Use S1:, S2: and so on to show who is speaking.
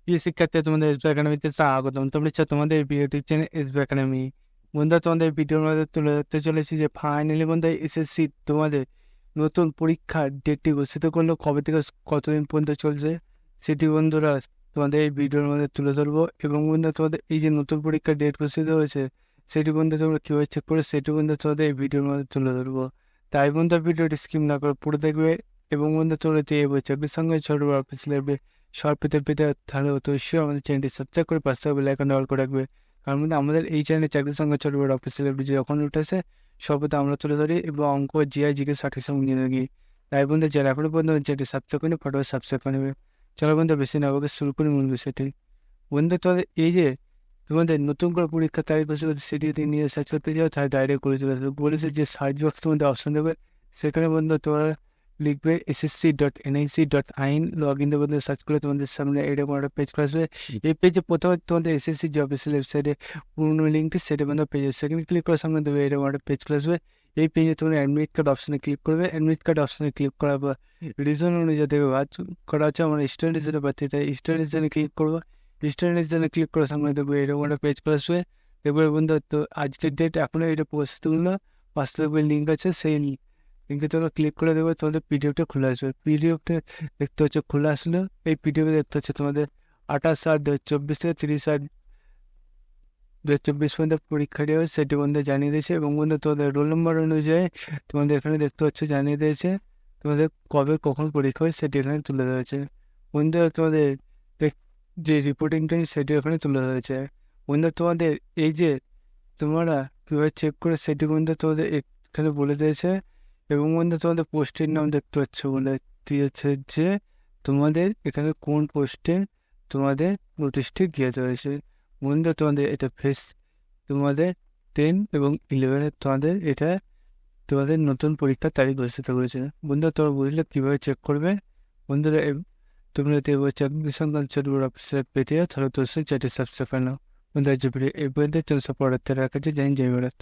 S1: প্রিয় শিক্ষার্থী, তোমাদের এসবি একাডেমিতে স্বাগতম। তোমরা তোমাদের ইউটিউব চ্যানেল এসবি একাডেমি। বন্ধুরা, তোমাদের ভিডিওর মধ্যে তুলে ধরতে চলেছি যে ফাইনালি বন্ধু এসএসসি তোমাদের নতুন পরীক্ষার ডেটটি ঘোষিত করলো। কবে থেকে কতদিন পর্যন্ত চলছে সেটি বন্ধুরা তোমাদের এই ভিডিওর মধ্যে তুলে ধরবো। এবং বন্ধুরা, তোমাদের এই যে নতুন পরীক্ষার ডেট ঘোষিত হয়েছে সেটি বন্ধু তোমরা কীভাবে চেক করে সেটি বন্ধু তোমাদের এই ভিডিওর মধ্যে তুলে ধরবো। তাই বন্ধু ভিডিওটি স্কিপ না করে পুরো দেখবে। এবং বন্ধু তোমরা যে এই চাকরির সঙ্গে ছোট বড় অফিসিয়াল সব পেতে তাহলে অবশ্যই আমাদের চ্যানেলটি সাবস্ক্রাইব করে পাশে বেল আইকনটা অল করে রাখবে। কারণ বন্ধু আমাদের এই চ্যানেলে চাকরির সঙ্গে ছোট বড় অফিসিয়াল ভিডিও যখন উঠেছে সর্বদা আমরা তুলে ধরি এবং অঙ্ক জিআই জিকে সঠিক সময় নিয়ে থাকি। তাই বন্ধু যারা এখনো পর্যন্ত চ্যানেলটি সাবস্ক্রাইব করে ফটোটা সাবস্ক্রাইব করে নেবে। চলো বন্ধু বেশি না ওকে শুরু করি মূল বিষয়টি। বন্ধু তোমাদের এই যে তোমাদের নতুন করে পরীক্ষার তারিখ বসে সেটি যদি নিয়ে সার্চ করতে যাও তাহলে ডাইরেক্ট করে চলে আসবে। বলেছে যে সার্চ বক্স তোমাদের অপশন দেবে, সেখানে বন্ধু তোমরা লিখবে ssc.nic.in, লগ ইন বন্ধু সার্চ করে তোমাদের সামনে এরকম একটা পেজ করে আসবে। এই পেজে প্রথমে তোমাদের এসএসসি যে অফিসিয়াল ওয়েবসাইটে পুরোনো লিঙ্কটি সেটা বন্ধু পেজ, সেখানে ক্লিক করার সঙ্গে দেবে এরকম একটা পেজ করে আসবে। এই পেজে তোমরা অ্যাডমিট কার্ড অপশনে ক্লিক করবে। অ্যাডমিট কার্ড অপশনে ক্লিক করার পর রিজন অনুযায়ী দেবে করা হচ্ছে আমার স্টুডেন্ট হিসেবে পাচ্ছি, তাই স্টুডেন্ট হিসেবে ক্লিক করবো। স্টুডেন্ট হিসেবে ক্লিক করার সঙ্গে দেখবো এরকম একটা পেজ করে আসবে। দেখবে বন্ধু তো আজকের ডেট এখনো এটা প্রস্তুত হলো, পাশে দেখবে লিঙ্ক আছে, সেই লিঙ্কে তোমরা ক্লিক করে দেবে, তোমাদের পিডিএফটা খুলে আসবে। পিডিএফটা দেখতে হচ্ছে খুলে আসলো। এই পিডিএফে দেখতে হচ্ছে তোমাদের 28/7/2024 থেকে 30/7/2024 পর্যন্ত পরীক্ষাটি হবে সেটি বন্ধু জানিয়ে দিয়েছে। এবং বন্ধু তোমাদের রোল নম্বর অনুযায়ী তোমাদের এখানে দেখতে হচ্ছে জানিয়ে দিয়েছে তোমাদের কবে কখন পরীক্ষা হয় সেটি এখানে তুলে ধরেছে। বন্ধু তোমাদের যে রিপোর্টিং টাইম সেটি এখানে তুলে ধরেছে। বন্ধু তোমাদের এই যে তোমরা কীভাবে চেক করে সেটি বন্ধু তোমাদের এখানে বলে দিয়েছে। এবং বন্ধু তোমাদের পোস্টের নাম দেখতে পাচ্ছ বলে দিয়েছে যে তোমাদের এখানে কোন পোস্টে তোমাদের নোটিশটি গিয়ে হয়েছে। বন্ধু তোমাদের এটা তোমাদের 10 এবং 11 তোমাদের এটা তোমাদের নতুন পরীক্ষার তারিখ ঘোষিত করেছে। বন্ধু তোমরা বুঝলে কীভাবে চেক করবে। বন্ধুরা তোমরা যদি চাকরি সংক্রান্ত ছোট বড় অফিসের পেতে তাহলে তো চ্যানেলটি সাবস্ক্রাইব করে নাও। বন্ধু আজ এই পর্যন্ত চলছে পড়াতে রাখা যায়। জয় ভারত।